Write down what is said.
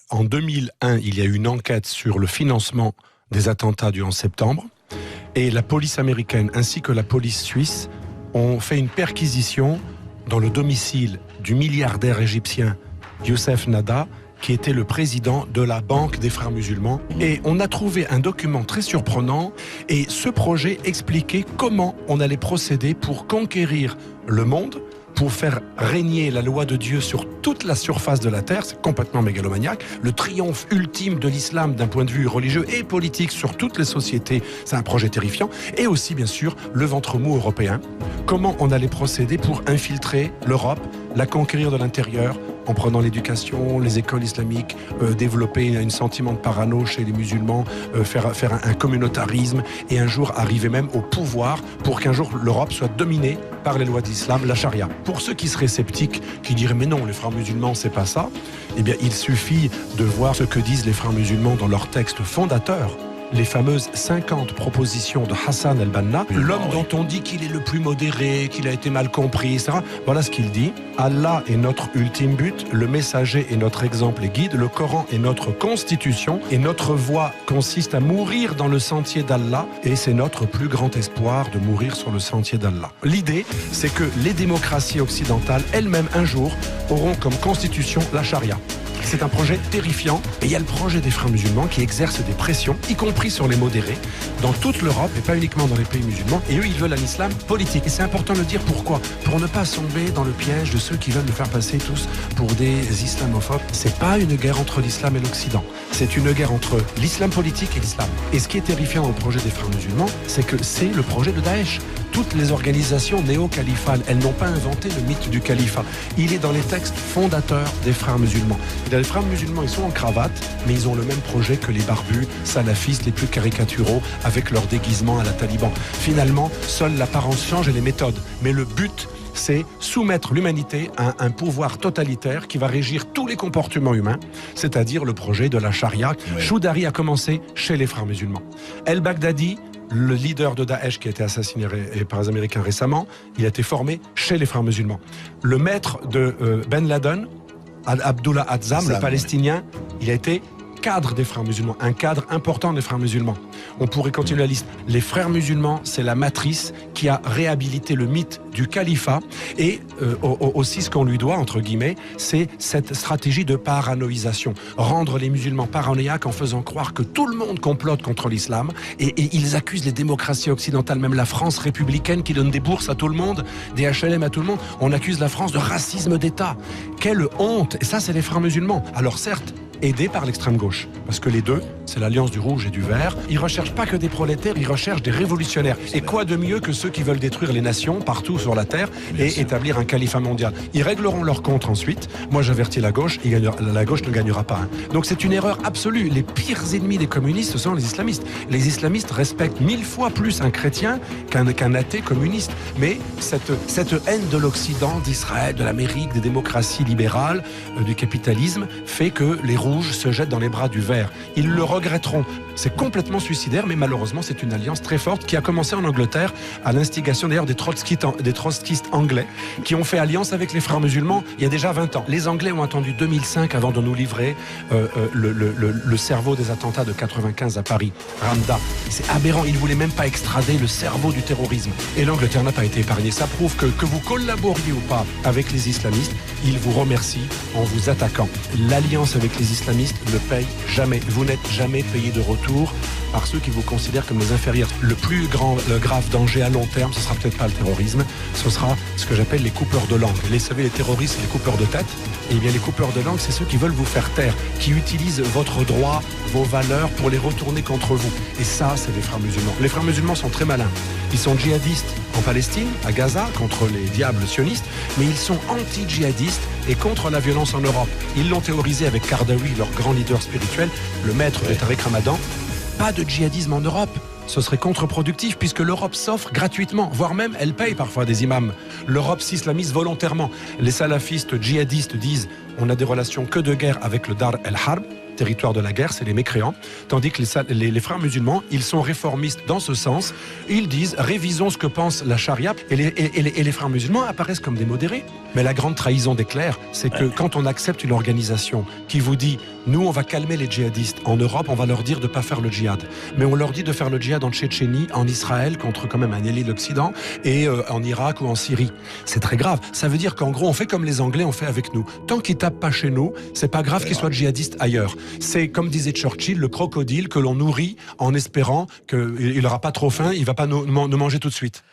En 2001, il y a eu une enquête sur le financement des attentats du 11 septembre. Et la police américaine ainsi que la police suisse ont fait une perquisition dans le domicile du milliardaire égyptien Youssef Nada, qui était le président de la Banque des Frères musulmans. Et on a trouvé un document très surprenant. Et ce projet expliquait comment on allait procéder pour conquérir le monde, pour faire régner la loi de Dieu sur toute la surface de la terre. C'est complètement mégalomaniaque. Le triomphe ultime de l'islam d'un point de vue religieux et politique sur toutes les sociétés, c'est un projet terrifiant. Et aussi, bien sûr, le ventre mou européen. Comment on allait procéder pour infiltrer l'Europe, la conquérir de l'intérieur, en prenant l'éducation, les écoles islamiques, développer un sentiment de parano chez les musulmans, faire un communautarisme et un jour arriver même au pouvoir pour qu'un jour l'Europe soit dominée par les lois de l'islam, la charia. Pour ceux qui seraient sceptiques, qui diraient mais non, les frères musulmans c'est pas ça, eh bien il suffit de voir ce que disent les frères musulmans dans leur texte fondateur. Les fameuses 50 propositions de Hassan el-Banna, l'homme dont on dit qu'il est le plus modéré, qu'il a été mal compris, etc. Voilà ce qu'il dit. Allah est notre ultime but, le messager est notre exemple et guide, le Coran est notre constitution et notre voie consiste à mourir dans le sentier d'Allah et c'est notre plus grand espoir de mourir sur le sentier d'Allah. L'idée, c'est que les démocraties occidentales, elles-mêmes un jour, auront comme constitution la charia. C'est un projet terrifiant. Et il y a le projet des frères musulmans qui exercent des pressions, y compris sur les modérés, dans toute l'Europe et pas uniquement dans les pays musulmans. Et eux, ils veulent un islam politique. Et c'est important de le dire pourquoi. Pour ne pas tomber dans le piège de ceux qui veulent nous faire passer tous pour des islamophobes. C'est pas une guerre entre l'islam et l'Occident. C'est une guerre entre l'islam politique et l'islam. Et ce qui est terrifiant dans le projet des frères musulmans, c'est que c'est le projet de Daesh. Toutes les organisations néo-califales, elles n'ont pas inventé le mythe du califat. Il est dans les textes fondateurs des frères musulmans. Et les frères musulmans, ils sont en cravate, mais ils ont le même projet que les barbus salafistes les plus caricaturaux avec leur déguisement à la Taliban. Finalement, seule l'apparence change et les méthodes. Mais le but, c'est soumettre l'humanité à un pouvoir totalitaire qui va régir tous les comportements humains, c'est-à-dire le projet de la charia. Oui. Choudari a commencé chez les frères musulmans. El-Baghdadi, le leader de Daesh qui a été assassiné par les Américains récemment, il a été formé chez les frères musulmans. Le maître de Ben Laden, Abdullah Azzam, le Palestinien, il a été cadre des frères musulmans, un cadre important des frères musulmans. On pourrait continuer la liste. Les frères musulmans, c'est la matrice qui a réhabilité le mythe du califat et aussi ce qu'on lui doit, entre guillemets, c'est cette stratégie de paranoïsation. Rendre les musulmans paranoïaques en faisant croire que tout le monde complote contre l'islam et ils accusent les démocraties occidentales, même la France républicaine qui donne des bourses à tout le monde, des HLM à tout le monde. On accuse la France de racisme d'État. Quelle honte! Et ça, c'est les frères musulmans. Alors certes, aidés par l'extrême gauche. Parce que les deux, c'est l'alliance du rouge et du vert. Ils ne recherchent pas que des prolétaires, ils recherchent des révolutionnaires. Et quoi de mieux que ceux qui veulent détruire les nations partout sur la Terre et établir un califat mondial. Ils régleront leur compte ensuite. Moi, j'avertis la gauche, la gauche ne gagnera pas. Donc c'est une erreur absolue. Les pires ennemis des communistes, ce sont les islamistes. Les islamistes respectent 1000 fois plus un chrétien qu'un athée communiste. Mais cette haine de l'Occident, d'Israël, de l'Amérique, des démocraties libérales, du capitalisme, fait que les rouges se jettent dans les bras du vert. Ils le regretteront. C'est complètement suicidaire, mais malheureusement, c'est une alliance très forte qui a commencé en Angleterre à l'instigation d'ailleurs des trotskistes anglais qui ont fait alliance avec les frères musulmans il y a déjà 20 ans. Les Anglais ont attendu 2005 avant de nous livrer le cerveau des attentats de 95 à Paris, Ramda. C'est aberrant, ils ne voulaient même pas extrader le cerveau du terrorisme. Et l'Angleterre n'a pas été épargnée. Ça prouve que vous collaboriez ou pas avec les islamistes, ils vous remercient en vous attaquant. L'alliance avec les islamistes ne paye jamais. Vous n'êtes jamais payé de retour par ceux qui vous considèrent comme les inférieurs. Le grave danger à long terme, ce sera peut-être pas le terrorisme, ce sera ce que j'appelle les coupeurs de langue. Vous savez, les terroristes, les coupeurs de tête. Et bien les coupeurs de langue, c'est ceux qui veulent vous faire taire, qui utilisent votre droit, vos valeurs pour les retourner contre vous. Et ça, c'est les frères musulmans. Les frères musulmans sont très malins. Ils sont djihadistes en Palestine, à Gaza, contre les diables sionistes, mais ils sont anti-djihadistes et contre la violence en Europe. Ils l'ont théorisé avec Kardawi, leur grand leader spirituel, le maître de Tariq Ramadan. Pas de djihadisme en Europe. Ce serait contre-productif puisque l'Europe s'offre gratuitement, voire même elle paye parfois des imams. L'Europe s'islamise volontairement. Les salafistes djihadistes disent on a des relations que de guerre avec le Dar el-Harb, territoire de la guerre, c'est les mécréants. Tandis que les frères musulmans, ils sont réformistes dans ce sens. Ils disent, révisons ce que pense la charia. Et les frères musulmans apparaissent comme des modérés. Mais la grande trahison des clercs, c'est que quand on accepte une organisation qui vous dit, nous, on va calmer les djihadistes. En Europe, on va leur dire de ne pas faire le djihad. Mais on leur dit de faire le djihad en Tchétchénie, en Israël, contre quand même un allié de l'Occident, et en Irak ou en Syrie. C'est très grave. Ça veut dire qu'en gros, on fait comme les Anglais ont fait avec nous. Tant qu'ils tapent pas chez nous, c'est pas grave qu'ils soient djihadistes ailleurs. C'est, comme disait Churchill, le crocodile que l'on nourrit en espérant qu'il n'aura pas trop faim, il va pas nous manger tout de suite.